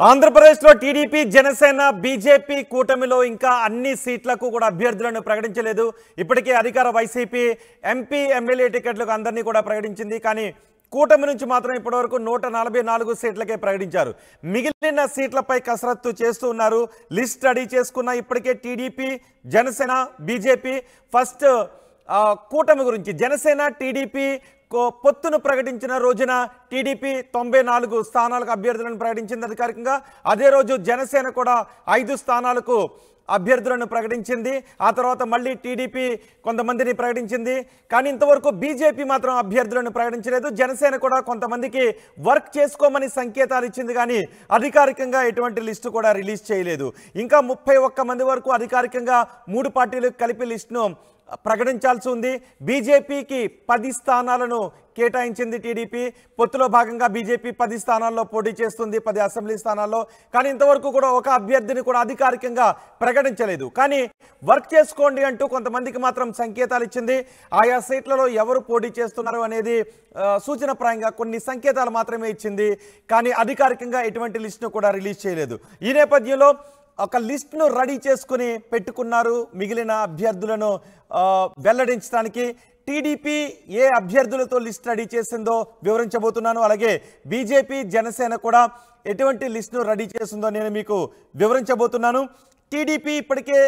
ఆంధ్రప్రదేశ్లో TDP Janasena BJP కూటమిలో ఇంకా అన్ని సీట్లకు కూడా అభ్యర్థులను ప్రకటించలేదు. ఇప్పటికే అధికార వైసీపీ ఎంపీ ఎమ్మెల్యే టికెట్లకు అందరినీ కూడా ప్రకటించింది. కానీ కూటమి నుంచి మాత్రం ఇప్పటివరకు 144 సీట్లకే ప్రకటించారు. మిగిలిన సీట్లపై కసరత్తు చేస్తూ ఉన్నారు. లిస్ట్ రెడీ చేసుకున్న ఇప్పటికే టీడీపీ జనసేన బీజేపీ ఫస్ట్ కూటమి గురించి జనసేన టీడీపీ పొత్తును ప్రకటించిన రోజున టీడీపీ 94 స్థానాలకు అభ్యర్థులను ప్రకటించింది అధికారికంగా. అదే రోజు జనసేన కూడా 5 స్థానాలకు అభ్యర్థులను ప్రకటించింది. ఆ తర్వాత మళ్ళీ టీడీపీ కొంతమందిని ప్రకటించింది. కానీ ఇంతవరకు బీజేపీ మాత్రం అభ్యర్థులను ప్రకటించలేదు. జనసేన కూడా కొంతమందికి వర్క్ చేసుకోమని సంకేతాలు ఇచ్చింది, కానీ అధికారికంగా ఎటువంటి లిస్టు కూడా రిలీజ్ చేయలేదు. ఇంకా 31 మంది వరకు అధికారికంగా 3 పార్టీలకు కలిపి లిస్టును ప్రకటించాల్సి ఉంది. బీజేపీకి 10 స్థానాలను కేటాయించింది టీడీపీ. పొత్తులో భాగంగా బీజేపీ 10 స్థానాల్లో పోటీ చేస్తుంది, 10 అసెంబ్లీ స్థానాల్లో. కానీ ఇంతవరకు కూడా ఒక అభ్యర్థిని కూడా అధికారికంగా ప్రకటించలేదు. కానీ వర్క్ చేసుకోండి అంటూ కొంతమందికి మాత్రం సంకేతాలు ఇచ్చింది. ఆయా సీట్లలో ఎవరు పోటీ చేస్తున్నారు అనేది సూచనప్రాయంగా కొన్ని సంకేతాలు మాత్రమే ఇచ్చింది. కానీ అధికారికంగా ఎటువంటి లిస్టును కూడా రిలీజ్ చేయలేదు. ఈ నేపథ్యంలో ఒక లిస్ట్ను రెడీ చేసుకుని పెట్టుకున్నారు. మిగిలిన అభ్యర్థులను వెల్లడించడానికి టీడీపీ ఏ అభ్యర్థులతో లిస్ట్ రెడీ చేసిందో వివరించబోతున్నాను. అలాగే బీజేపీ జనసేన కూడా ఎటువంటి లిస్ట్ను రెడీ చేసిందో నేను మీకు వివరించబోతున్నాను. టీడీపీ ఇప్పటికే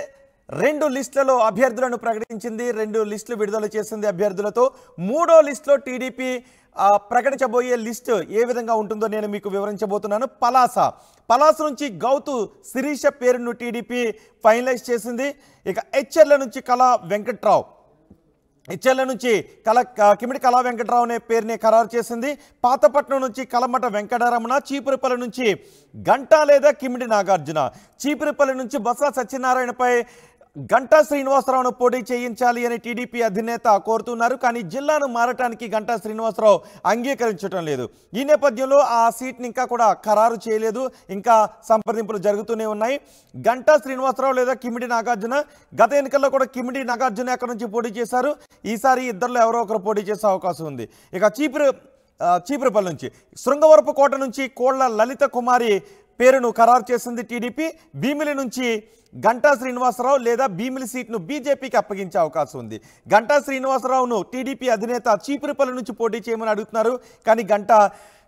2 లిస్టులలో అభ్యర్థులను ప్రకటించింది, 2 లిస్టులు విడుదల చేసింది అభ్యర్థులతో. 3వ లిస్టులో టీడీపీ ప్రకటించబోయే లిస్టు ఏ విధంగా ఉంటుందో నేను మీకు వివరించబోతున్నాను. పలాస నుంచి గౌతు శిరీష పేరును టీడీపీ ఫైనలైజ్ చేసింది. ఇక హెచ్ఎర్ల నుంచి కళా వెంకట్రావు, హెచ్ఎర్ల నుంచి కిమిడి కళా వెంకట్రావు అనే పేరుని ఖరారు చేసింది. పాతపట్నం నుంచి కలమట వెంకటరమణ, చీపురుపల్లి నుంచి గంటా లేదా కిమిడి నాగార్జున, చీపురుపల్లి నుంచి బొత్స సత్యనారాయణపై గంటా శ్రీనివాసరావును పోటీ చేయించాలి అని టీడీపీ అధినేత కోరుతున్నారు. కానీ జిల్లాను మారటానికి గంటా శ్రీనివాసరావు అంగీకరించడం లేదు. ఈ నేపథ్యంలో ఆ సీట్ని ఇంకా కూడా ఖరారు చేయలేదు. ఇంకా సంప్రదింపులు జరుగుతూనే ఉన్నాయి. గంటా శ్రీనివాసరావు లేదా కిమిడి నాగార్జున. గత ఎన్నికల్లో కూడా కిమిడి నాగార్జున అక్కడ నుంచి పోటీ చేశారు. ఈసారి ఇద్దరిలో ఎవరో ఒకరు పోటీ చేసే అవకాశం ఉంది. ఇక చీపురుపల్లి నుంచి శృంగవరపు కోట నుంచి కోళ్ల లలిత కుమారి పేరును ఖరారు చేసింది టీడీపీ. భీమిలి నుంచి గంటా శ్రీనివాసరావు లేదా భీమిలి సీట్ను బీజేపీకి అప్పగించే అవకాశం ఉంది. గంటా శ్రీనివాసరావును టీడీపీ అధినేత చీపురుపల్లి నుంచి పోటీ చేయమని అడుగుతున్నారు. కానీ గంటా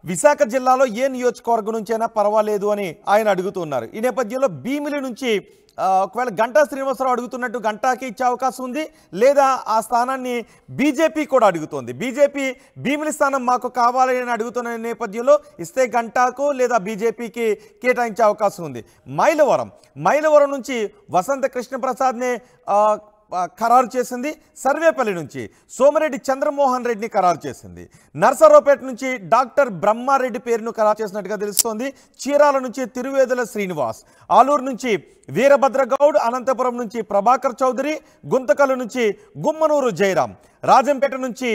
విశాఖ జిల్లాలో ఏ నియోజకవర్గం నుంచైనా పర్వాలేదు అని ఆయన అడుగుతున్నారు. ఈ నేపథ్యంలో భీమిలి నుంచి ఒకవేళ గంటా శ్రీనివాసరావు అడుగుతున్నట్టు గంటాకి ఇచ్చే అవకాశం ఉంది, లేదా ఆ స్థానాన్ని బీజేపీ కూడా అడుగుతోంది. బీజేపీ భీమిలి స్థానం మాకు కావాలి అని అడుగుతున్న నేపథ్యంలో ఇస్తే గంటాకు లేదా బీజేపీకి కేటాయించే అవకాశం ఉంది. మైలవరం నుంచి వసంత కృష్ణప్రసాద్ని ఖరారు చేసింది. సర్వేపల్లి నుంచి సోమిరెడ్డి చంద్రమోహన్ రెడ్డిని ఖరారు చేసింది. నర్సరావుపేట నుంచి డాక్టర్ బ్రహ్మారెడ్డి పేరును ఖరారు చేసినట్టుగా తెలుస్తోంది. చీరాల నుంచి తిరువేదుల శ్రీనివాస్, ఆలూరు నుంచి వీరభద్రగౌడ్, అనంతపురం నుంచి ప్రభాకర్ చౌదరి, గుంతకల్లు నుంచి గుమ్మనూరు జయరాం, రాజంపేట నుంచి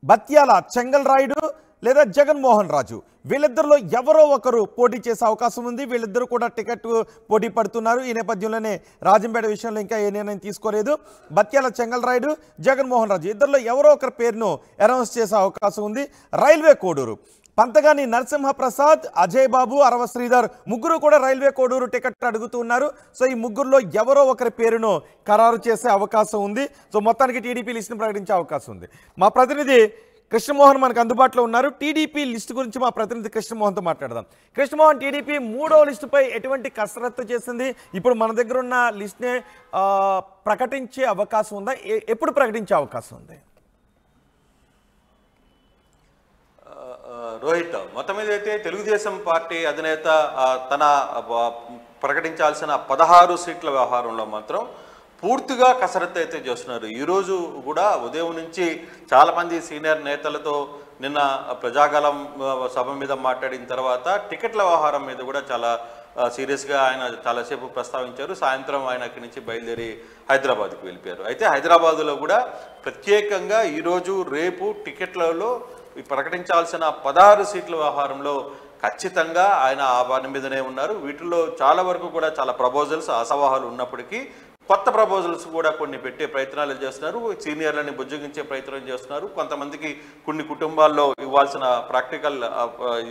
బత్యాల చెంగల్ రాయుడు లేదా జగన్మోహన్ రాజు. వీళ్ళిద్దరిలో ఎవరో ఒకరు పోటీ చేసే అవకాశం ఉంది. వీళ్ళిద్దరూ కూడా టికెట్ పోటీ పడుతున్నారు. ఈ నేపథ్యంలోనే రాజంపేట విషయంలో ఇంకా ఏ నిర్ణయం తీసుకోలేదు. బత్యాల చెంగల్ రాయుడు, జగన్మోహన్ రాజు ఇద్దరిలో ఎవరో ఒకరి పేరును అనౌన్స్ చేసే అవకాశం ఉంది. రైల్వే కోడూరు పంతగాని నరసింహప్రసాద్, అజయ్ బాబు, అరవ శ్రీధర్ ముగ్గురు కూడా రైల్వే కోడూరు టికెట్ అడుగుతున్నారు. సో ఈ ముగ్గురులో ఎవరో ఒకరి పేరును ఖరారు చేసే అవకాశం ఉంది. సో మొత్తానికి టీడీపీ లిస్టును ప్రకటించే అవకాశం ఉంది. మా ప్రతినిధి కృష్ణమోహన్ మనకు అందుబాటులో ఉన్నారు. టీడీపీ లిస్టు గురించి మా ప్రతినిధి కృష్ణమోహన్తో మాట్లాడదాం. కృష్ణమోహన్, టీడీపీ 3వ లిస్టుపై ఎటువంటి కసరత్తు చేసింది? ఇప్పుడు మన దగ్గర ఉన్న లిస్ట్నే ప్రకటించే అవకాశం ఉందా? ఎప్పుడు ప్రకటించే అవకాశం ఉంది? రోహిత్, మొత్తం మీద అయితే తెలుగుదేశం పార్టీ అధినేత తన ప్రకటించాల్సిన 16 సీట్ల వ్యవహారంలో మాత్రం పూర్తిగా కసరత్తు అయితే చేస్తున్నారు. ఈరోజు కూడా ఉదయం నుంచి చాలామంది సీనియర్ నేతలతో నిన్న ప్రజాగలం సభ మీద మాట్లాడిన తర్వాత టికెట్ల వ్యవహారం మీద కూడా చాలా సీరియస్గా ఆయన చాలాసేపు ప్రస్తావించారు. సాయంత్రం ఆయన అక్కడి నుంచి బయలుదేరి హైదరాబాద్కి వెళ్ళిపోయారు. అయితే హైదరాబాదులో కూడా ప్రత్యేకంగా ఈరోజు రేపు టికెట్లలో ప్రకటించాల్సిన 16 సీట్ల వ్యవహారంలో ఖచ్చితంగా ఆయన ఆ పని మీదనే ఉన్నారు. వీటిల్లో చాలా వరకు కూడా చాలా ప్రపోజల్స్, అసవాహాలు ఉన్నప్పటికీ కొత్త ప్రపోజల్స్ కూడా కొన్ని పెట్టే ప్రయత్నాలు చేస్తున్నారు. సీనియర్లని బుజ్జగించే ప్రయత్నం చేస్తున్నారు. కొంతమందికి కొన్ని కుటుంబాల్లో ఇవ్వాల్సిన ప్రాక్టికల్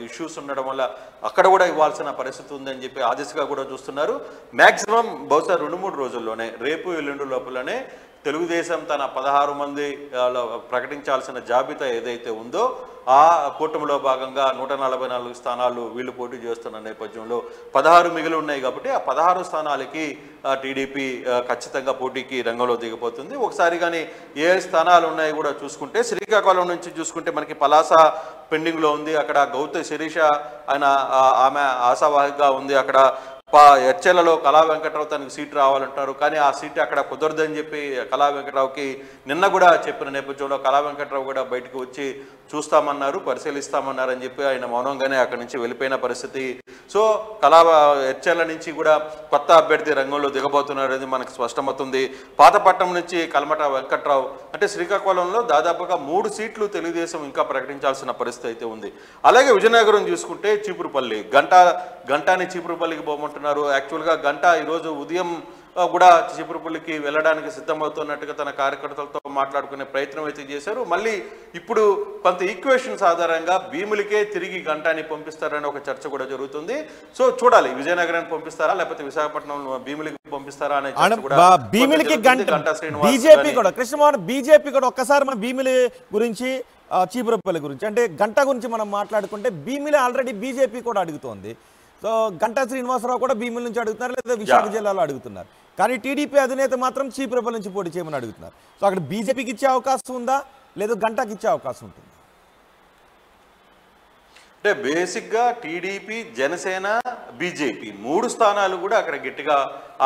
ఇష్యూస్ ఉండడం వల్ల అక్కడ కూడా ఇవ్వాల్సిన పరిస్థితి ఉందని చెప్పి ఆ దిశగా కూడా చూస్తున్నారు. మ్యాక్సిమం బహుశా 2-3 రోజుల్లోనే, రేపు ఎల్లుండి లోపలనే తెలుగుదేశం తన 16 మంది ప్రకటించాల్సిన జాబితా ఏదైతే ఉందో ఆ కూటమిలో భాగంగా 144 స్థానాలు వీళ్ళు పోటీ చేస్తున్న నేపథ్యంలో 16 మిగిలి ఉన్నాయి కాబట్టి ఆ 16 స్థానాలకి టీడీపీ ఖచ్చితంగా పోటీకి రంగంలో దిగిపోతుంది. ఒకసారి కానీ ఏ స్థానాలు ఉన్నాయి కూడా చూసుకుంటే శ్రీకాకుళం నుంచి చూసుకుంటే మనకి పలాస పెండింగ్లో ఉంది. అక్కడ గౌతు శిరీష ఆమె ఆశావాహిగా ఉంది. అక్కడ ఎచ్చెలలో కళా వెంకట్రావు తనకి సీటు రావాలంటారు, కానీ ఆ సీటు అక్కడ కుదరదని చెప్పి కళా వెంకట్రావుకి నిన్న కూడా చెప్పిన నేపథ్యంలో కళా వెంకట్రావు కూడా బయటకు వచ్చి చూస్తామన్నారు, పరిశీలిస్తామన్నారు అని చెప్పి ఆయన మౌనంగానే అక్కడి నుంచి వెళ్ళిపోయిన పరిస్థితి. సో ఎచ్చెల నుంచి కూడా కొత్త అభ్యర్థి రంగంలో దిగబోతున్నారు అనేది మనకు స్పష్టమవుతుంది. పాతపట్నం నుంచి కల్మట వెంకట్రావు, అంటే శ్రీకాకుళంలో దాదాపుగా 3 సీట్లు తెలుగుదేశం ఇంకా ప్రకటించాల్సిన పరిస్థితి అయితే ఉంది. అలాగే విజయనగరం చూసుకుంటే చీపురుపల్లి, గంటాని చీపురుపల్లికి పోమంటున్నారు. యాక్చువల్గా గంట ఈరోజు ఉదయం కూడా చీపురుపల్లికి వెళ్ళడానికి సిద్ధమవుతున్నట్టుగా తన కార్యకర్తలతో మాట్లాడుకునే ప్రయత్నం అయితే చేశారు. మళ్ళీ ఇప్పుడు కొంత ఈక్వేషన్స్ ఆధారంగా భీములకే తిరిగి గంటాని పంపిస్తారని ఒక చర్చ కూడా జరుగుతుంది. సో చూడాలి, విజయనగరాన్ని పంపిస్తారా లేకపోతే విశాఖపట్నం భీములకి పంపిస్తారా అనే చర్చ కూడా. భీములకి బీజేపీ కూడా కృష్ణమోహన్, బీజేపీ కూడా ఒక్కసారి మన భీములి గురించి చీపురుపల్లి గురించి అంటే గంట గురించి మనం మాట్లాడుకుంటే భీమిలి ఆల్రెడీ బీజేపీ కూడా అడుగుతోంది. సో గంటా శ్రీనివాసరావు కూడా భీముల నుంచి అడుగుతున్నారు, లేదా విశాఖ జిల్లాలో అడుగుతున్నారు. కానీ టీడీపీ అధినేత మాత్రం చీపురుపల్లి నుంచి పోటీ చేయమని అడుగుతున్నారు. సో అక్కడ బీజేపీకి ఇచ్చే అవకాశం ఉందా, లేదా గంటాకి ఇచ్చే అవకాశం ఉంటుంది? అంటే బేసిక్గా టీడీపీ, జనసేన, బీజేపీ 3 స్థానాలు కూడా అక్కడ గట్టిగా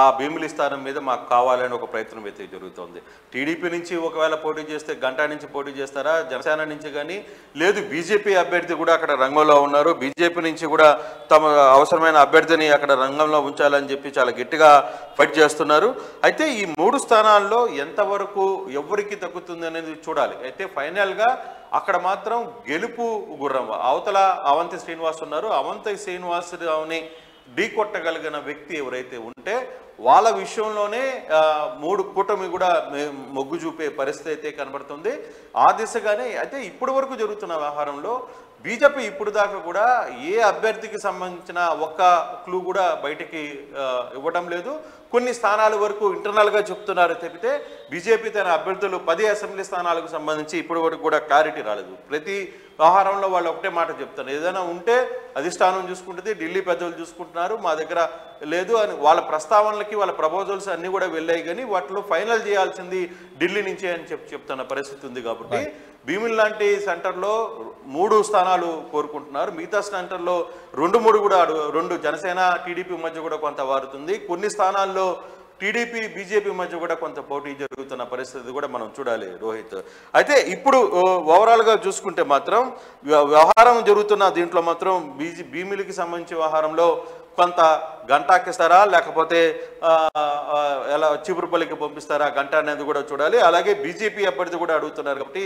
ఆ భీమిలి స్థానం మీద మాకు కావాలని ఒక ప్రయత్నం అయితే జరుగుతుంది. టీడీపీ నుంచి ఒకవేళ పోటీ చేస్తే గంటా నుంచి పోటీ చేస్తారా, జనసేన నుంచి కానీ లేదు బీజేపీ అభ్యర్థి కూడా అక్కడ రంగంలో ఉన్నారు. బీజేపీ నుంచి కూడా తమ అవసరమైన అభ్యర్థిని అక్కడ రంగంలో ఉంచాలని చెప్పి చాలా గట్టిగా ఫైట్ చేస్తున్నారు. అయితే ఈ 3 స్థానాల్లో ఎంతవరకు ఎవరికి తగ్గుతుంది అనేది చూడాలి. అయితే ఫైనల్గా అక్కడ మాత్రం గెలుపు గుర్రం అవతల అవంతి శ్రీనివాస్ ఉన్నారు. అవంతి శ్రీనివాసరావుని ఢీ కొట్టగలిగిన వ్యక్తి ఎవరైతే ఉంటే వాళ్ళ విషయంలోనే 3 కూటమి కూడా మొగ్గు చూపే పరిస్థితి అయితే కనబడుతుంది. ఆ దిశగానే అయితే ఇప్పటి వరకు జరుగుతున్న వ్యవహారంలో బీజేపీ ఇప్పుడు దాకా కూడా ఏ అభ్యర్థికి సంబంధించిన ఒక్క క్లూ కూడా బయటికి ఇవ్వడం లేదు. కొన్ని స్థానాల వరకు ఇంటర్నల్గా చెప్తున్నారు తప్పితే బీజేపీ తన అభ్యర్థులు 10 అసెంబ్లీ స్థానాలకు సంబంధించి ఇప్పటి వరకు కూడా క్లారిటీ రాలేదు. ప్రతి వ్యవహారంలో వాళ్ళు ఒకటే మాట చెప్తారు, ఏదైనా ఉంటే అధిష్టానం చూసుకుంటుంది, ఢిల్లీ పెద్దలు చూసుకుంటున్నారు, మా దగ్గర లేదు అని వాళ్ళ ప్రస్తావనలకి వాళ్ళ ప్రపోజల్స్ అన్నీ కూడా వెళ్ళాయి. కానీ వాటిలో ఫైనల్ చేయాల్సింది ఢిల్లీ నుంచే అని చెప్తున్న పరిస్థితి ఉంది. కాబట్టి భీమిల్ లాంటి సెంటర్లో 3 స్థానాలు కోరుకుంటున్నారు. మిగతా సెంటర్లో 2-3 కూడా 2 జనసేన టీడీపీ మధ్య కూడా కొంత వారుతుంది. కొన్ని స్థానాల్లో టీడీపీ బీజేపీ మధ్య కూడా కొంత పోటీ జరుగుతున్న పరిస్థితి కూడా మనం చూడాలి రోహిత్. అయితే ఇప్పుడు ఓవరాల్గా చూసుకుంటే మాత్రం వ్యవహారం జరుగుతున్న దీంట్లో మాత్రం భీమిలికి సంబంధించిన వ్యవహారంలో కొంత గంటాకిస్తారా లేకపోతే ఎలా చీపురుపల్లికి పంపిస్తారా గంట అనేది కూడా చూడాలి. అలాగే బీజేపీ అభ్యర్థి కూడా అడుగుతున్నారు కాబట్టి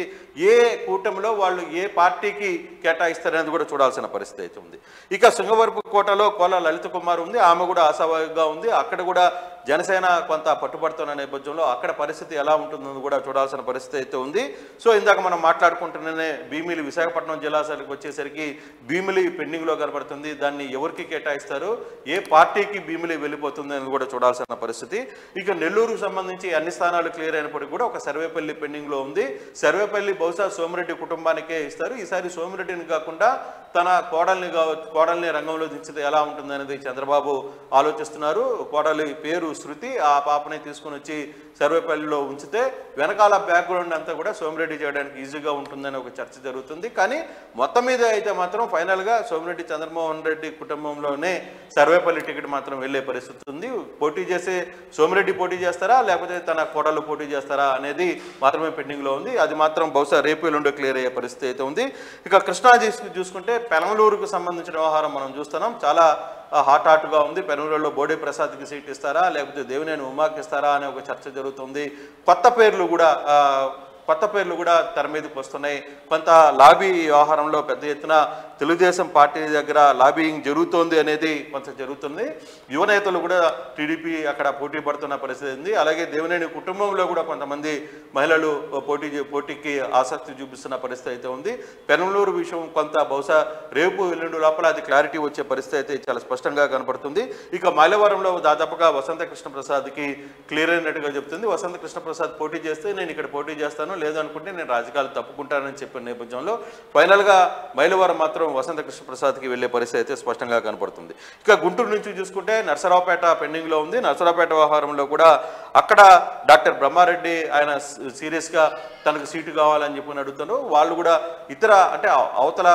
ఏ కూటమిలో వాళ్ళు ఏ పార్టీకి కేటాయిస్తారనేది కూడా చూడాల్సిన పరిస్థితి అయితే ఉంది. ఇక శృంగవరపు కోటలో కోల లలిత కుమార్ ఉంది, ఆమె కూడా ఆశావాహిగా ఉంది. అక్కడ కూడా జనసేన కొంత పట్టుబడుతున్న నేపథ్యంలో అక్కడ పరిస్థితి ఎలా ఉంటుందని కూడా చూడాల్సిన పరిస్థితి అయితే ఉంది. సో ఇందాక మనం మాట్లాడుకుంటున్ననే భీమిలి విశాఖపట్నం జిల్లాలకు వచ్చేసరికి భీమిలి పెండింగ్లో కనబడుతుంది. దాన్ని ఎవరికి కేటాయిస్తారు, ఏ పార్టీకి భీమిలి వెళ్ళిపోతుంది అని కూడా చూడాల్సిన పరిస్థితి. ఇక నెల్లూరుకు సంబంధించి అన్ని స్థానాలు క్లియర్ అయినప్పటికీ కూడా ఒక సర్వేపల్లి పెండింగ్లో ఉంది. సర్వేపల్లి బహుశా సోమిరెడ్డి కుటుంబానికే ఇస్తారు. ఈసారి సోమిరెడ్డిని కాకుండా తన కోడల్ని రంగంలో దించితే ఎలా ఉంటుంది అనేది చంద్రబాబు ఆలోచిస్తున్నారు. కోడలి పేరు శృతి, ఆ పాపని తీసుకుని వచ్చి సర్వేపల్లిలో ఉంచితే వెనకాల బ్యాక్గ్రౌండ్ అంతా కూడా సోమిరెడ్డి చేయడానికి ఈజీగా ఉంటుందని ఒక చర్చ జరుగుతుంది. కానీ మొత్తం మీద అయితే మాత్రం ఫైనల్గా సోమిరెడ్డి చంద్రమోహన్ రెడ్డి కుటుంబంలోనే సర్వేపల్లి టికెట్ మాత్రం వెళ్ళే పరిస్థితి ఉంది. పోటీ చేసే సోమిరెడ్డి పోటీ చేస్తారా లేకపోతే తన కోడలు పోటీ చేస్తారా అనేది మాత్రమే పెండింగ్లో ఉంది. అది మాత్రం బహుశా రేపు ఎల్లుండి క్లియర్ అయ్యే పరిస్థితి అయితే ఉంది. ఇక కృష్ణా చూసుకుంటే పెనమలూరుకు సంబంధించిన వ్యవహారం మనం చూస్తున్నాం. చాలా హాట్గా ఉంది. పెనమలూరులో బోడే ప్రసాద్కి సీట్ ఇస్తారా లేకపోతే దేవినేని ఉమాకి ఇస్తారా అనే ఒక చర్చ జరుగుతుంది. కొత్త పేర్లు కూడా కొత్త పేర్లు కూడా తెర మీదకి వస్తున్నాయి. కొంత లాబీ వ్యవహారంలో పెద్ద ఎత్తున తెలుగుదేశం పార్టీ దగ్గర లాబీయింగ్ జరుగుతోంది అనేది కొంత జరుగుతుంది. యువనేతలు కూడా టీడీపీ అక్కడ పోటీ పడుతున్న పరిస్థితి ఉంది. అలాగే దేవినేని కుటుంబంలో కూడా కొంతమంది మహిళలు పోటీకి ఆసక్తి చూపిస్తున్న పరిస్థితి అయితే ఉంది. పెనమలూరు విషయం కొంత బహుశా రేపు ఎల్లుండి లోపల అది క్లారిటీ వచ్చే పరిస్థితి అయితే చాలా స్పష్టంగా కనపడుతుంది. ఇక మైలవరంలో దాదాపుగా వసంత కృష్ణప్రసాద్కి క్లియర్ అయినట్టుగా చెప్తుంది. వసంత కృష్ణప్రసాద్ పోటీ చేస్తే నేను ఇక్కడ పోటీ చేస్తాను, లేదనుకుంటే నేను రాజకీయాలు తప్పుకుంటానని చెప్పిన నేపథ్యంలో ఫైనల్గా మైలవరం మాత్రం వసంత కృష్ణప్రసాద్కి వెళ్లే పరిస్థితి అయితే స్పష్టంగా కనపడుతుంది. ఇక గుంటూరు నుంచి చూసుకుంటే నర్సరావుపేట పెండింగ్లో ఉంది. నర్సరావుపేట వ్యవహారంలో కూడా అక్కడ డాక్టర్ బ్రహ్మారెడ్డి ఆయన సీరియస్గా తనకు సీటు కావాలని చెప్పి అడుగుతారు. వాళ్ళు కూడా ఇతర అంటే అవతల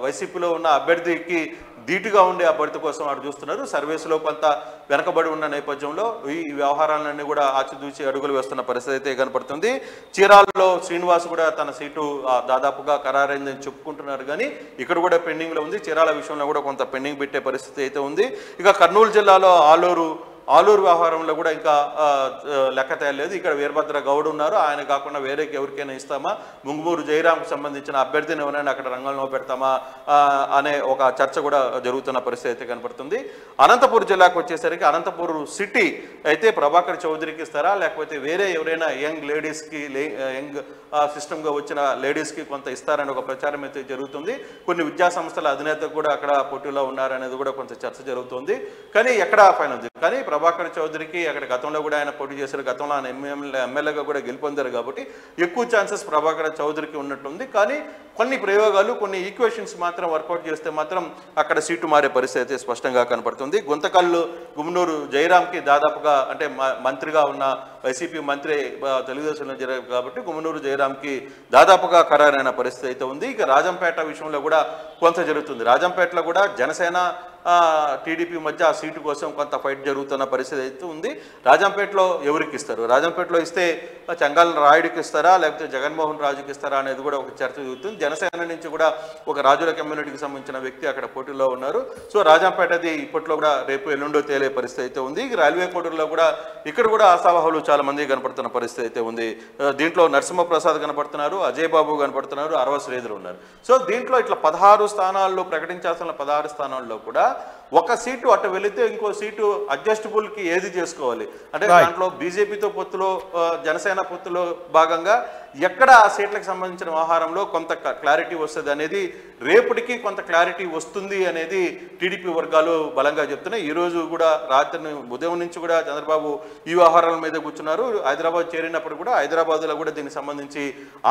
వైసీపీలో ఉన్న అభ్యర్థికి ధీటుగా ఉండే అభ్యర్థి కోసం అటు చూస్తున్నారు. సర్వీసులో కొంత వెనకబడి ఉన్న నేపథ్యంలో ఈ వ్యవహారాలన్నీ కూడా ఆచితూచి అడుగులు వేస్తున్న పరిస్థితి అయితే కనపడుతుంది. చీరాలలో శ్రీనివాస్ కూడా తన సీటు దాదాపుగా ఖరారైందని చెప్పుకుంటున్నారు, కానీ ఇక్కడ కూడా పెండింగ్లో ఉంది. చీరాల విషయంలో కూడా కొంత పెండింగ్ పెట్టే పరిస్థితి అయితే ఉంది. ఇక కర్నూలు జిల్లాలో ఆలూరు వ్యవహారంలో కూడా ఇంకా లెక్క తేయలేదు. ఇక్కడ వీరభద్ర గౌడ్ ఉన్నారు, ఆయన కాకుండా వేరే ఎవరికైనా ఇస్తామా, ముంగుమూరు జయరాంకు సంబంధించిన అభ్యర్థిని ఎవరైనా అక్కడ రంగంలో పెడతామా అనే ఒక చర్చ కూడా జరుగుతున్న పరిస్థితి అయితే కనపడుతుంది. అనంతపూర్ జిల్లాకు వచ్చేసరికి అనంతపూర్ సిటీ అయితే ప్రభాకర్ చౌదరికి ఇస్తారా, లేకపోతే వేరే ఎవరైనా యంగ్ లేడీస్కి యంగ్ సిస్టమ్గా వచ్చిన లేడీస్కి కొంత ఇస్తారని ఒక ప్రచారం అయితే జరుగుతుంది. కొన్ని విద్యా సంస్థల అధినేత కూడా అక్కడ పోటీలో ఉన్నారనేది కూడా కొంత చర్చ జరుగుతుంది. కానీ ఎక్కడ ఫైనల్ కానీ ప్రభాకర్ చౌదరికి అక్కడ గతంలో కూడా ఆయన పోటీ చేశారు, గతంలో ఆయన ఎమ్మెల్యేగా కూడా గెలుపొందారు కాబట్టి ఎక్కువ ఛాన్సెస్ ప్రభాకర్ చౌదరికి ఉన్నట్టుంది. కానీ కొన్ని ప్రయోగాలు కొన్ని ఈక్వేషన్స్ మాత్రం వర్కౌట్ చేస్తే మాత్రం అక్కడ సీటు మారే పరిస్థితి స్పష్టంగా కనపడుతుంది. గుంతకల్లు గుమ్మనూరు జయరాంకి దాదాపుగా అంటే మంత్రిగా ఉన్న వైసీపీ మంత్రి తెలుగుదేశంలో జరిగారు కాబట్టి గుమ్మనూరు జయరాంకి దాదాపుగా ఖరారైన పరిస్థితి అయితే ఉంది. ఇక రాజంపేట విషయంలో కూడా కొంత జరుగుతుంది. రాజంపేటలో కూడా జనసేన టీడీపీ మధ్య ఆ సీటు కోసం కొంత ఫైట్ జరుగుతున్న పరిస్థితి అయితే ఉంది. రాజంపేటలో ఎవరికి ఇస్తారు, రాజంపేటలో ఇస్తే చంగాల రాయుడికి ఇస్తారా లేకపోతే జగన్మోహన్ రాజుకి ఇస్తారా అనేది కూడా ఒక చర్చ జరుగుతుంది. జనసేన నుంచి కూడా ఒక రాజుల కమ్యూనిటీకి సంబంధించిన వ్యక్తి అక్కడ పోటీలో ఉన్నారు. సో రాజంపేటది ఇప్పట్లో కూడా రేపు ఎల్లుండో తేలే పరిస్థితి అయితే ఉంది. రైల్వే కోడూరులో కూడా ఇక్కడ కూడా ఆశావాహులు చాలా మంది కనపడుతున్న పరిస్థితి అయితే ఉంది. దీంట్లో నరసింహప్రసాద్ కనపడుతున్నారు, అజయ్ బాబు కనపడుతున్నారు, అరవ శ్రీధర్ ఉన్నారు. సో దీంట్లో ఇట్లా 16 స్థానాల్లో ప్రకటించాల్సిన 16 స్థానాల్లో కూడా ఒక సీటు అటు వెళితే ఇంకో సీటు అడ్జస్టబుల్కి ఏది చేసుకోవాలి అంటే దాంట్లో బీజేపీతో పొత్తులో జనసేన పొత్తులో భాగంగా ఎక్కడ ఆ సీట్లకు సంబంధించిన వ్యవహారంలో కొంత క్లారిటీ వస్తుంది అనేది రేపటికి కొంత క్లారిటీ వస్తుంది అనేది టీడీపీ వర్గాలు బలంగా చెప్తున్నాయి. ఈరోజు కూడా రాత్రి ఉదయం నుంచి కూడా చంద్రబాబు ఈ వ్యవహారాల మీద కూర్చున్నారు. హైదరాబాద్ చేరినప్పుడు కూడా హైదరాబాద్లో కూడా దీనికి సంబంధించి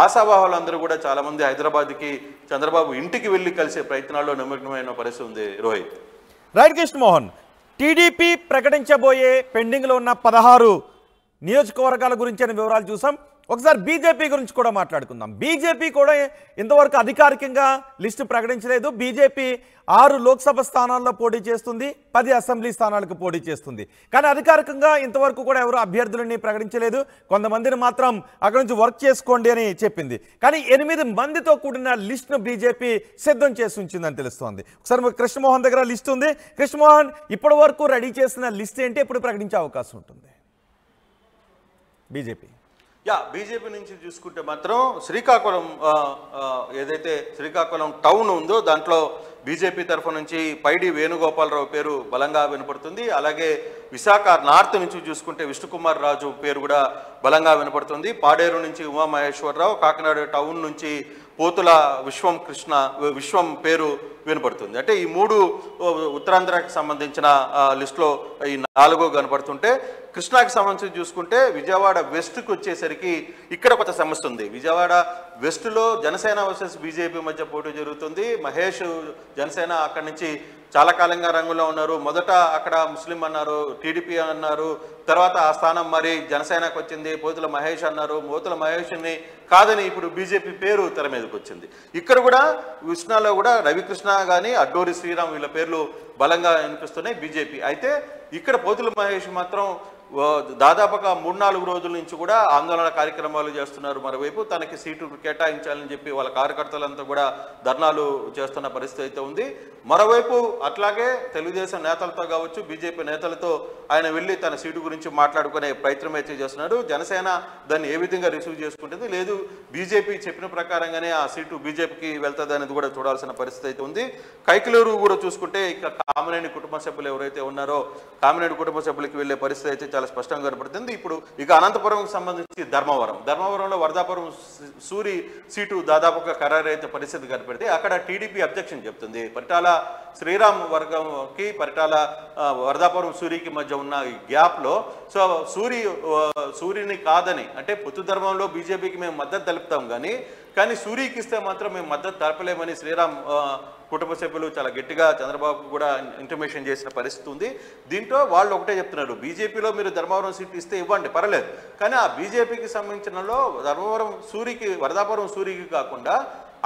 ఆశావాహులందరూ కూడా చాలా మంది హైదరాబాద్కి చంద్రబాబు ఇంటికి వెళ్ళి కలిసే ప్రయత్నాల్లో నిమగ్నమైన పరిస్థితి ఉంది. రోహిత్ రైట్ కృష్ణమోహన్, టీడీపీ ప్రకటించబోయే పెండింగ్లో ఉన్న 16 నియోజకవర్గాల గురించిన వివరాలు చూసాం. ఒకసారి బీజేపీ గురించి కూడా మాట్లాడుకుందాం. బీజేపీ కూడా ఇంతవరకు అధికారికంగా లిస్టు ప్రకటించలేదు. బీజేపీ 6 లోక్సభ స్థానాల్లో పోటీ చేస్తుంది, 10 అసెంబ్లీ స్థానాలకు పోటీ చేస్తుంది. కానీ అధికారికంగా ఇంతవరకు కూడా ఎవరు అభ్యర్థులని ప్రకటించలేదు. కొంతమందిని మాత్రం అక్కడ నుంచి వర్క్ చేసుకోండి అని చెప్పింది. కానీ 8 మందితో కూడిన లిస్టును బీజేపీ సిద్ధం చేసి ఉంచిందని తెలుస్తోంది. ఒకసారి కృష్ణమోహన్ దగ్గర లిస్ట్ ఉంది. కృష్ణమోహన్, ఇప్పటి వరకు రెడీ చేసిన లిస్ట్ ఏంటి, ఎప్పుడు ప్రకటించే అవకాశం ఉంటుంది బీజేపీ? బీజేపీ నుంచి చూసుకుంటే మాత్రం శ్రీకాకుళం ఏదైతే శ్రీకాకుళం టౌన్ ఉందో దాంట్లో బీజేపీ తరఫు నుంచి పైడి వేణుగోపాలరావు పేరు బలంగా వినపడుతుంది. అలాగే విశాఖ నార్త్ నుంచి చూసుకుంటే విష్ణుకుమార్ రాజు పేరు కూడా బలంగా వినపడుతుంది. పాడేరు నుంచి ఉమామహేశ్వరరావు, కాకినాడ టౌన్ నుంచి పోతుల విశ్వం పేరు వినపడుతుంది. అంటే ఈ 3 ఉత్తరాంధ్రకి సంబంధించిన లిస్టులో ఈ 4 కనపడుతుంటే కృష్ణాకి సంబంధించి చూసుకుంటే విజయవాడ వెస్ట్కి వచ్చేసరికి ఇక్కడ కొంత సమస్య ఉంది. విజయవాడ వెస్ట్లో జనసేన వర్సెస్ బీజేపీ మధ్య పోటీ జరుగుతుంది. మహేష్ జనసేన అక్కడి నుంచి చాలా కాలంగా రంగంలో ఉన్నారు. మొదట అక్కడ ముస్లిం అన్నారు, టీడీపీ అన్నారు, తర్వాత ఆ స్థానం మరి జనసేనకు వచ్చింది. పోతుల మహేష్ అన్నారు, పోతుల మహేష్ని కాదని ఇప్పుడు బీజేపీ పేరు తెర మీదకి వచ్చింది. ఇక్కడ కూడా కృష్ణాలో కూడా రవికృష్ణ కానీ అడ్డూరి శ్రీరామ్ వీళ్ళ పేర్లు బలంగా వినిపిస్తున్నాయి బీజేపీ. అయితే ఇక్కడ పోతుల మహేష్ మాత్రం దాదాపుగా 3-4 రోజుల నుంచి కూడా ఆందోళన కార్యక్రమాలు చేస్తున్నారు. మరోవైపు తనకి సీటు కేటాయించాలని చెప్పి వాళ్ళ కార్యకర్తలంతా కూడా ధర్నాలు చేస్తున్న పరిస్థితి అయితే ఉంది. మరోవైపు అట్లాగే తెలుగుదేశం నేతలతో కావచ్చు, బీజేపీ నేతలతో ఆయన వెళ్ళి తన సీటు గురించి మాట్లాడుకునే ప్రయత్నం అయితే చేస్తున్నారు. జనసేన దాన్ని ఏ విధంగా రిసీవ్ చేసుకుంటుంది, లేదు బీజేపీ చెప్పిన ప్రకారంగానే ఆ సీటు బీజేపీకి వెళ్తుంది అనేది కూడా చూడాల్సిన పరిస్థితి అయితే ఉంది. కైకలూరు కూడా చూసుకుంటే ఇక కామినేని కుటుంబ సభ్యులు ఎవరైతే ఉన్నారో కామినేని కుటుంబ సభ్యులకి వెళ్లే పరిస్థితి అయితే చాలా స్పష్టంగా కనపడుతుంది. ఇప్పుడు ఇక అనంతపురంకి సంబంధించి ధర్మవరంలో వరదాపురం సూరి సీటు దాదాపుగా ఖరారు అయితే పరిస్థితి కనపడితే అక్కడ టీడీపీ అబ్జెక్షన్ చెప్తుంది. పరిటాల శ్రీరామ్ వర్గంకి పరిటాల వరదాపురం సూరికి మధ్య ఉన్న ఈ గ్యాప్లో సో సూరిని కాదని అంటే పొత్తు ధర్మంలో బీజేపీకి మేము మద్దతు తెలుపుతాం కానీ సూరికి ఇస్తే మాత్రం మేము మద్దతు తెలపలేమని శ్రీరామ్ కుటుంబ సభ్యులు చాలా గట్టిగా చంద్రబాబు కూడా ఇంటిమేషన్ చేసిన పరిస్థితి ఉంది. దీంట్లో వాళ్ళు ఒకటే చెప్తున్నారు, బీజేపీలో మీరు ధర్మవరం సీట్ ఇస్తే ఇవ్వండి పర్లేదు, కానీ ఆ బీజేపీకి సంబంధించినలో వరదాపురం సూరికి కాకుండా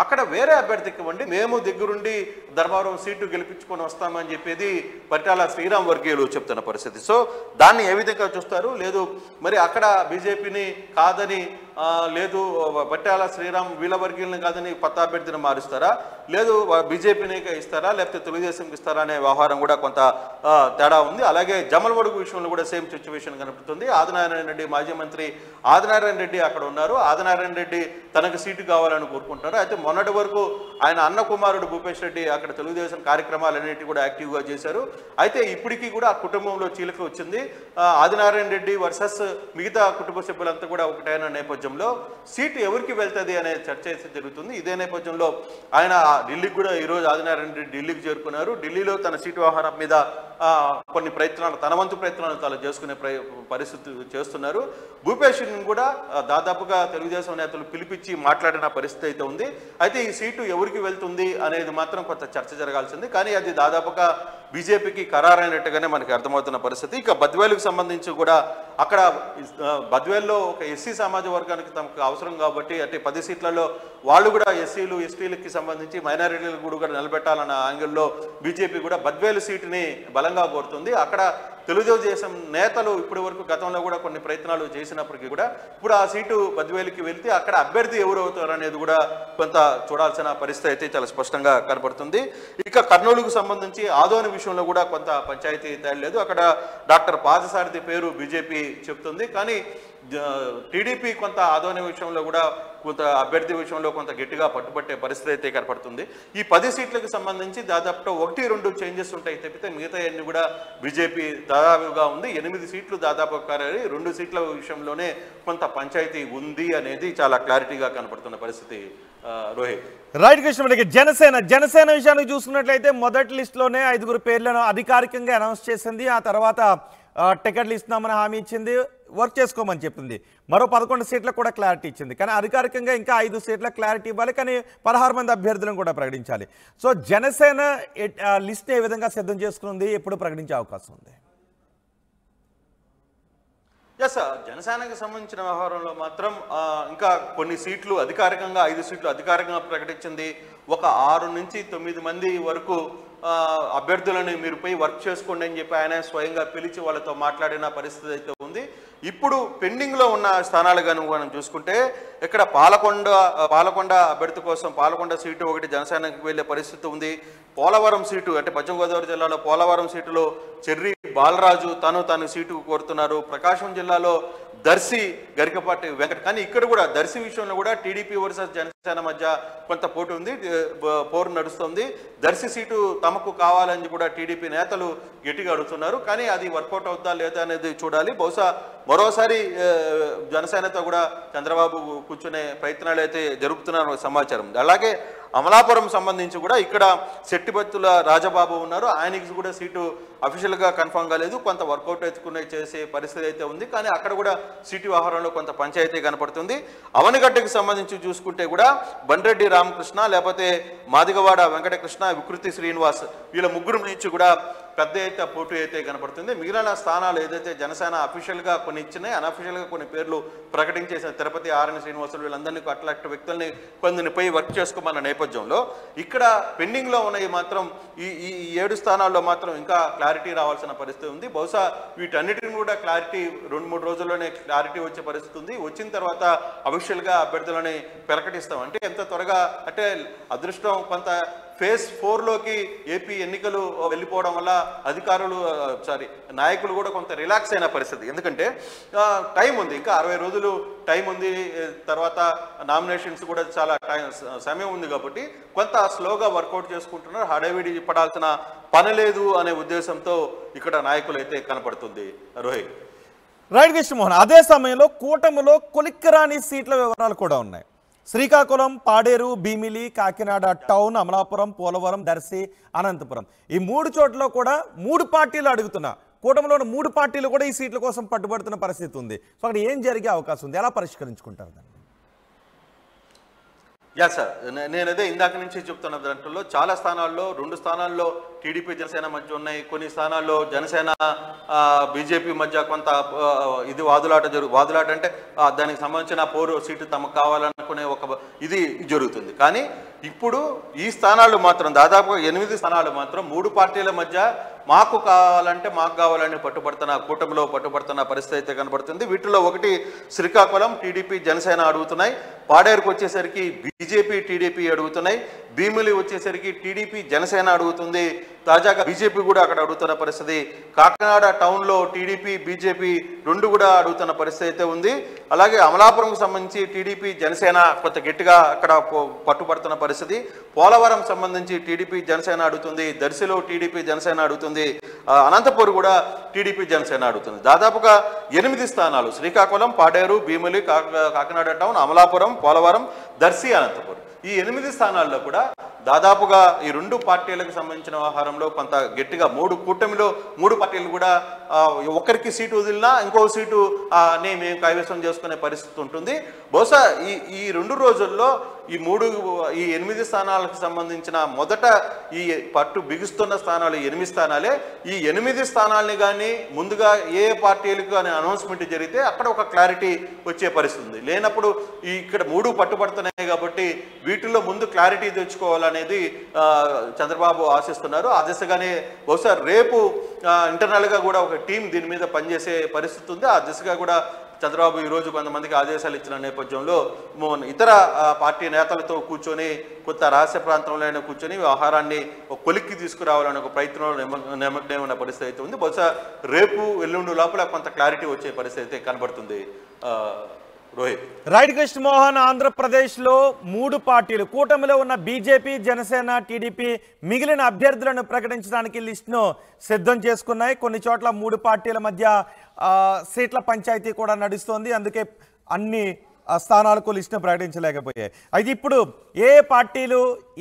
అక్కడ వేరే అభ్యర్థికి ఇవ్వండి, మేము దగ్గరుండి ధర్మవరం సీటు గెలిపించుకొని వస్తామని చెప్పేది పరిటాల శ్రీరామ్ వర్గీయులు చెప్తున్న పరిస్థితి. సో దాన్ని ఏ విధంగా చూస్తారు, లేదు మరి అక్కడ బీజేపీని కాదని లేదు పరిటాల శ్రీరామ్ వీళ్ళ వర్గీయులను కాదని కొత్త అభ్యర్థిని మారుస్తారా, లేదు బీజేపీని ఇస్తారా, లేకపోతే తెలుగుదేశంకి ఇస్తారా అనే వ్యవహారం కూడా కొంత తేడా ఉంది. అలాగే జమలమడుగు విషయంలో కూడా సేమ్ సిచ్యువేషన్ కనపడుతుంది. ఆదినారాయణ రెడ్డి మాజీ మంత్రి ఆదినారాయణ రెడ్డి అక్కడ ఉన్నారు. ఆదినారాయణ రెడ్డి తనకు సీటు కావాలని కోరుకుంటున్నారు. అయితే మొన్నటి వరకు ఆయన అన్న కుమారుడు భూపేష్ రెడ్డి అక్కడ తెలుగుదేశం కార్యక్రమాలన్నిటి కూడా యాక్టివ్గా చేశారు. అయితే ఇప్పటికీ కూడా ఆ కుటుంబంలో చీలిక వచ్చింది. ఆదినారాయణ రెడ్డి వర్సెస్ మిగతా కుటుంబ సభ్యులంతా కూడా ఒకటైన నేపథ్యంలో సీటు ఎవరికి వెళ్తుంది అనే చర్చ అయితే జరుగుతుంది. ఇదే నేపథ్యంలో ఆయన ఢిల్లీకి కూడా ఈరోజు ఆదినారాయణ రెడ్డి ఢిల్లీకి చేరుకున్నారు. ఢిల్లీలో తన సీటు వ్యవహారం మీద కొన్ని ప్రయత్నాలు తన వంతు ప్రయత్నాలు తాను చేసుకునే పరిస్థితి చేస్తున్నారు. భూపేష్ కూడా దాదాపుగా తెలుగుదేశం నేతలు పిలిపించి మాట్లాడిన పరిస్థితి అయితే ఉంది. అయితే ఈ సీటు ఎవరికి వెళ్తుంది అనేది మాత్రం కొంత చర్చ జరగాల్సింది, కానీ అది దాదాపుగా బీజేపీకి ఖరారైనట్టుగానే మనకి అర్థమవుతున్న పరిస్థితి. ఇక బద్వేలుకు సంబంధించి కూడా అక్కడ బద్వేల్లో ఒక ఎస్సీ సమాజ వర్గానికి తమకు అవసరం కాబట్టి అంటే 10 సీట్లలో వాళ్ళు కూడా ఎస్సీలు ఎస్టీలకి సంబంధించి మైనారిటీలకు కూడా నిలబెట్టాలన్న యాంగిల్లో బీజేపీ కూడా బద్వేలు సీటుని బలంగా కోరుతుంది. అక్కడ తెలుగుదేశం నేతలు ఇప్పటి వరకు గతంలో కూడా కొన్ని ప్రయత్నాలు చేసినప్పటికీ కూడా ఇప్పుడు ఆ సీటు బద్వేలుకి వెళ్తే అక్కడ అభ్యర్థి ఎవరు అవుతారు అనేది కూడా కొంత చూడాల్సిన పరిస్థితి అయితే చాలా స్పష్టంగా కనపడుతుంది. ఇక కర్నూలుకు సంబంధించి ఆదోని విషయంలో కూడా కొంత పంచాయతీ తేలేదు. అక్కడ డాక్టర్ పాదసారథి పేరు బీజేపీ చెప్తుంది, కానీ టీడీపీ కొంత ఆదోని విషయంలో కూడా కొంత అభ్యర్థి విషయంలో కొంత గట్టిగా పట్టుబట్టే పరిస్థితి అయితే కనపడుతుంది. ఈ 10 సీట్లకు సంబంధించి దాదాపు 1-2 చేంజెస్ ఉంటాయి తప్పితే మిగతా అన్ని కూడా బీజేపీ దాదాపుగా ఉంది. 8 సీట్లు దాదాపు ఖరారు, 2 సీట్ల విషయంలోనే కొంత పంచాయతీ ఉంది అనేది చాలా క్లారిటీగా కనపడుతున్న పరిస్థితి. రోహిత్ రైట్ కృష్ణ, జనసేన విషయానికి చూసుకున్నట్లయితే మొదటి లిస్టులోనే 5 పేర్లను అధికారికంగా అనౌన్స్ చేసింది. ఆ తర్వాత టికెట్లు ఇస్తున్నామని హామీ ఇచ్చింది, వర్క్ చేసుకోమని చెప్పింది. మరో 11 సీట్లకు కూడా క్లారిటీ ఇచ్చింది, కానీ అధికారికంగా ఇంకా 5 సీట్ల క్లారిటీ ఇవ్వాలి, కానీ 16 మంది అభ్యర్థులను కూడా ప్రకటించాలి. సో జనసేన లిస్ట్ని ఏ విధంగా సిద్ధం చేసుకుంది, ఎప్పుడు ప్రకటించే అవకాశం ఉంది? ఎస్, జనసేనకు సంబంధించిన వ్యవహారంలో మాత్రం ఇంకా కొన్ని సీట్లు అధికారికంగా 5 సీట్లు అధికారికంగా ప్రకటించింది. ఒక 6 నుంచి 9 మంది వరకు అభ్యర్థులను మీరు పోయి వర్క్ చేసుకోండి అని చెప్పి ఆయన స్వయంగా పిలిచి వాళ్ళతో మాట్లాడిన పరిస్థితి అయితే ఉంది. ఇప్పుడు పెండింగ్లో ఉన్న స్థానాలు కనుక మనం చూసుకుంటే ఇక్కడ పాలకొండ అభ్యర్థి కోసం పాలకొండ సీటు ఒకటి జనసేనకు వెళ్ళే పరిస్థితి ఉంది. పోలవరం సీటు అంటే పశ్చిమ గోదావరి జిల్లాలో పోలవరం సీటులో చెర్రి బాలరాజు తను సీటు కోరుతున్నారు. ప్రకాశం జిల్లాలో దర్శి గరికపాటి వెంకట, కానీ ఇక్కడ కూడా దర్శి విషయంలో కూడా టీడీపీ వర్సెస్ జనసేన మధ్య కొంత పోరు నడుస్తుంది. దర్శి సీటు తమకు కావాలని కూడా టీడీపీ నేతలు గట్టిగా అడుగుతున్నారు, కానీ అది వర్కౌట్ అవుతుందా లేదా అనేది చూడాలి. బహుశా మరోసారి జనసేనతో కూడా చంద్రబాబు కూర్చునే ప్రయత్నాలు అయితే జరుపుతున్నారు సమాచారం. అలాగే అమలాపురం సంబంధించి కూడా ఇక్కడ శెట్టిబత్తుల రాజబాబు ఉన్నారు, ఆయనకి కూడా సీటు అఫీషియల్గా కన్ఫర్మ్ కాలేదు, కొంత వర్కౌట్ చేసే పరిస్థితి అయితే ఉంది, కానీ అక్కడ కూడా సీటు వ్యవహారంలో కొంత పంచాయతీ కనపడుతుంది. అవనిగడ్డకి సంబంధించి చూసుకుంటే కూడా బండ్రెడ్డి రామకృష్ణ లేకపోతే మాదిగవాడ వెంకటకృష్ణ, వికృతి శ్రీనివాస్ వీళ్ళ ముగ్గురు నుంచి కూడా పెద్ద ఎత్తున పోటీ అయితే కనపడుతుంది. మిగిలిన స్థానాలు ఏదైతే జనసేన అఫీషియల్గా కొన్ని ఇచ్చినాయి, అన్అఫీషియల్గా కొన్ని పేర్లు ప్రకటించేసిన తిరుపతి ఆర్ఎన్ శ్రీనివాసులు వీళ్ళందరినీ అట్లాంటి వ్యక్తుల్ని కొందరిపై వర్క్ చేసుకోమన్న నేపథ్యంలో ఇక్కడ పెండింగ్లో ఉన్నాయి మాత్రం ఈ 7 స్థానాల్లో మాత్రం ఇంకా క్లారిటీ రావాల్సిన పరిస్థితి ఉంది. బహుశా వీటన్నిటిని కూడా క్లారిటీ 2-3 రోజుల్లోనే క్లారిటీ వచ్చే పరిస్థితి ఉంది. వచ్చిన తర్వాత అఫీషియల్గా అభ్యర్థులని ప్రకటిస్తాం. అంటే ఎంత త్వరగా అంటే అదృష్టం కొంత ఫేజ్ 4లోకి ఏపీ ఎన్నికలు వెళ్ళిపోవడం వల్ల అధికారులు నాయకులు కూడా కొంత రిలాక్స్ అయిన పరిస్థితి. ఎందుకంటే టైం ఉంది, ఇంకా 60 రోజులు టైం ఉంది, తర్వాత నామినేషన్స్ కూడా చాలా సమయం ఉంది కాబట్టి కొంత స్లోగా వర్కౌట్ చేసుకుంటున్నారు. హడావిడి పడాల్సిన పని లేదు అనే ఉద్దేశంతో ఇక్కడ నాయకులు అయితే కనపడుతుంది. రోహిత్ రైట్ కృష్ణమోహన్, అదే సమయంలో కూటమిలో కొలిక్కరాని సీట్ల వివరాలు కూడా ఉన్నాయి. శ్రీకాకుళం, పాడేరు, భీమిలి, కాకినాడ టౌన్, అమలాపురం, పోలవరం, దర్శి, అనంతపురం ఈ 3 చోట్ల కూడా 3 పార్టీలు అడుగుతున్నా. కూటమిలోని 3 పార్టీలు కూడా ఈ సీట్ల కోసం పట్టుబడుతున్న పరిస్థితి ఉంది. సో అక్కడ ఏం జరిగే అవకాశం ఉంది, ఎలా పరిష్కరించుకుంటారు దాన్ని? యా సార్, నేను అదే ఇందాక నుంచి చెప్తున్న దాంట్లో చాలా స్థానాల్లో 2 స్థానాల్లో టీడీపీ జనసేన మధ్య ఉన్నాయి. కొన్ని స్థానాల్లో జనసేన బీజేపీ మధ్య కొంత ఇది వాదులాట అంటే దానికి సంబంధించిన 4 సీటు తమకు కావాలనుకునే ఒక ఇది జరుగుతుంది. కానీ ఇప్పుడు ఈ స్థానాలు మాత్రం దాదాపు 8 స్థానాలు మాత్రం 3 పార్టీల మధ్య మాకు కావాలని కూటమిలో పట్టుబడుతున్న పరిస్థితి అయితే కనబడుతుంది. వీటిలో ఒకటి శ్రీకాకుళం టీడీపీ జనసేన అడుగుతున్నాయి, పాడేరుకు వచ్చేసరికి బీజేపీ టీడీపీ అడుగుతున్నాయి, భీమిలి వచ్చేసరికి టీడీపీ జనసేన అడుగుతుంది, తాజాగా బీజేపీ కూడా అక్కడ అడుగుతున్న పరిస్థితి. కాకినాడ టౌన్లో టీడీపీ బీజేపీ 2 కూడా అడుగుతున్న పరిస్థితి అయితే ఉంది. అలాగే అమలాపురంకు సంబంధించి టీడీపీ జనసేన కొంత గట్టిగా అక్కడ పట్టుబడుతున్న పరిస్థితి. పోలవరం సంబంధించి టీడీపీ జనసేన అడుగుతుంది, దర్శిలో టీడీపీ జనసేన అడుగుతుంది, అనంతపురం కూడా టీడీపీ జనసేన అడుగుతుంది. దాదాపుగా 8 స్థానాలు శ్రీకాకుళం, పాడేరు, భీమిలి, కాకినాడ టౌన్, అమలాపురం, పోలవరం, దర్శి, అనంతపురం ఈ 8 స్థానాల్లో కూడా దాదాపుగా ఈ 2 పార్టీలకు సంబంధించిన వ్యవహారంలో కొంత గట్టిగా కూటమిలో 3 పార్టీలు కూడా ఒకరికి సీటు వదిలినా ఇంకో సీటు మేము కైవసం చేసుకునే పరిస్థితి ఉంటుంది. బహుశా ఈ 2 రోజుల్లో ఈ 8 స్థానాలకు సంబంధించిన మొదట ఈ పట్టు బిగుస్తున్న స్థానాలు 8 స్థానాలే. ఈ 8 స్థానాలని కానీ ముందుగా ఏ పార్టీలకు కానీ అనౌన్స్మెంట్ జరిగితే అక్కడ ఒక క్లారిటీ వచ్చే పరిస్థితి ఉంది. లేనప్పుడు ఇక్కడ 3 పట్టుబడుతున్నాయి కాబట్టి వీటిల్లో ముందు క్లారిటీ తెచ్చుకోవాలనేది చంద్రబాబు ఆశిస్తున్నారు. ఆ దిశగానే బహుశా రేపు ఇంటర్నల్గా కూడా ఒక టీం దీని మీద పనిచేసే పరిస్థితి ఉంది. ఆ దిశగా కూడా చంద్రబాబు ఈరోజు కొంతమందికి ఆదేశాలు ఇచ్చిన నేపథ్యంలో ఇతర పార్టీ నేతలతో కూర్చొని కొంత రహస్య ప్రాంతంలో కూర్చొని వ్యవహారాన్ని ఒక కొలిక్కి తీసుకురావాలనే ఒక ప్రయత్నంలో నిమగ్నమైన పరిస్థితి అయితే ఉంది. బహుశా రేపు ఎల్లుండి లోపల కొంత క్లారిటీ వచ్చే పరిస్థితి అయితే కనబడుతుంది. రోహిత్ రైట్ కృష్ణమోహన్, ఆంధ్రప్రదేశ్లో 3 పార్టీలు కూటమిలో ఉన్న బీజేపీ, జనసేన, టీడీపీ మిగిలిన అభ్యర్థులను ప్రకటించడానికి లిస్టును సిద్ధం చేసుకున్నాయి. కొన్ని చోట్ల 3 పార్టీల మధ్య సీట్ల పంచాయతీ కూడా నడుస్తోంది. అందుకే అన్ని స్థానాలకు లిస్టును ప్రకటించలేకపోయాయి. అయితే ఇప్పుడు ఏ పార్టీలు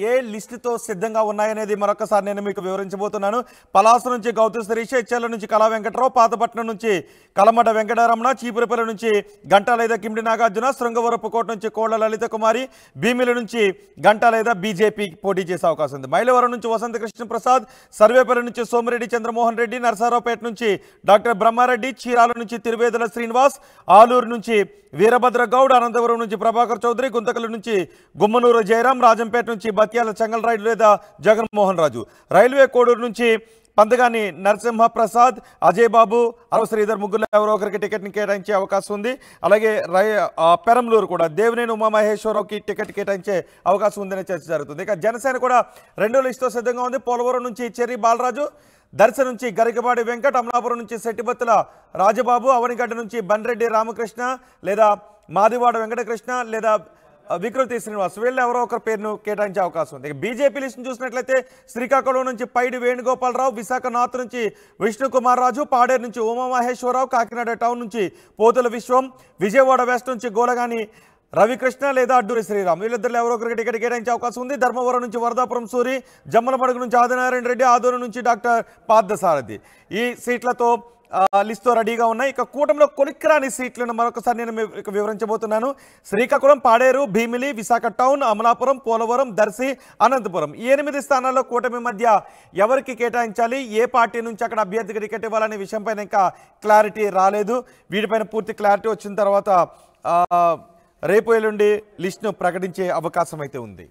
ఏ లిస్టుతో సిద్ధంగా ఉన్నాయనేది మరొకసారి నేను మీకు వివరించబోతున్నాను. పలాస నుంచి గౌతు శిరీష, ఇచ్చెల నుంచి కళా వెంకటరావు, పాతపట్నం నుంచి కలమట వెంకటరమణ, చీపురపల్లి నుంచి గంటా లేదా కిమిడి నాగార్జున, శృంగవరపుకోట నుంచి కోళ్ల లలిత కుమారి, భీమిలి నుంచి గంటా లేదా బీజేపీ పోటీ చేసే అవకాశం ఉంది. మైలవరం నుంచి వసంత కృష్ణ ప్రసాద్, సర్వేపల్లి నుంచి సోమిరెడ్డి చంద్రమోహన్ రెడ్డి, నరసరావుపేట నుంచి డాక్టర్ బ్రహ్మారెడ్డి, చీరాల నుంచి తిరువేదుల శ్రీనివాస్, ఆలూరు నుంచి వీరభద్ర గౌడ్, అనంతపురం నుంచి ప్రభాకర్ చౌదరి, గుంతకల్ నుంచి గుమ్మనూరు జయరాం, రాజంపేట నుంచి బత్యాల చెంగల్ రైలు లేదా జగన్మోహన్ రాజు, రైల్వే కోడూరు నుంచి పంతగాని నరసింహ ప్రసాద్, అజయ్ బాబు, శ్రీధర్ ముగ్గురు ఎవరో ఒకరికి టికెట్ని కేటాయించే అవకాశం ఉంది. అలాగే పెరంలూరు కూడా దేవినేని ఉమామహేశ్వరరావుకి టికెట్ కేటాయించే అవకాశం ఉందనే చర్చ జరుగుతుంది. ఇక జనసేన కూడా 2 లిస్టుతో సిద్ధంగా ఉంది. పోలవరం నుంచి చెర్రి బాలరాజు, దర్శ నుంచి గరికపాటి వెంకట్, అమలాపురం నుంచి శెట్టిబత్తుల రాజబాబు, అవనిగడ్డ నుంచి బన్రెడ్డి రామకృష్ణ లేదా మాదివాడ వెంకటకృష్ణ లేదా వికృతి శ్రీనివాస్ వీళ్ళు ఎవరో ఒకరి పేరును కేటాయించే అవకాశం ఉంది. బీజేపీ లిస్టును చూసినట్లయితే శ్రీకాకుళం నుంచి పైడి వేణుగోపాలరావు, విశాఖ నార్త్ నుంచి విష్ణుకుమార్ రాజు, పాడేరు నుంచి ఉమామహేశ్వరరావు, కాకినాడ టౌన్ నుంచి పోతుల విశ్వం, విజయవాడ వెస్ట్ నుంచి గోలగాని రవికృష్ణ లేదా అడ్డూరి శ్రీరామ్ వీళ్ళిద్దరు ఎవరో ఒకరికి టికెట్ కేటాయించే అవకాశం ఉంది. ధర్మవరం నుంచి వరదాపురం సూరి, జమ్మలమడుగు నుంచి ఆదినారాయణ రెడ్డి, ఆదూరు నుంచి డాక్టర్ పార్థసారథి ఈ సీట్లతో లిస్టుతో రెడీగా ఉన్నాయి. ఇక కూటమిలో కొలిక్కిరాని సీట్లను మరొకసారి నేను మీకు వివరించబోతున్నాను. శ్రీకాకుళం, పాడేరు, భీమిలి, విశాఖ టౌన్, అమలాపురం, పోలవరం, దర్శి, అనంతపురం ఈ 8 స్థానాల్లో కూటమి మధ్య ఎవరికి కేటాయించాలి, ఏ పార్టీ నుంచి అక్కడ అభ్యర్థికి టికెట్ ఇవ్వాలనే విషయంపైన ఇంకా క్లారిటీ రాలేదు. వీటిపైన పూర్తి క్లారిటీ వచ్చిన తర్వాత రేపు ఎల్లుండి లిస్టును ప్రకటించే అవకాశం అయితే ఉంది.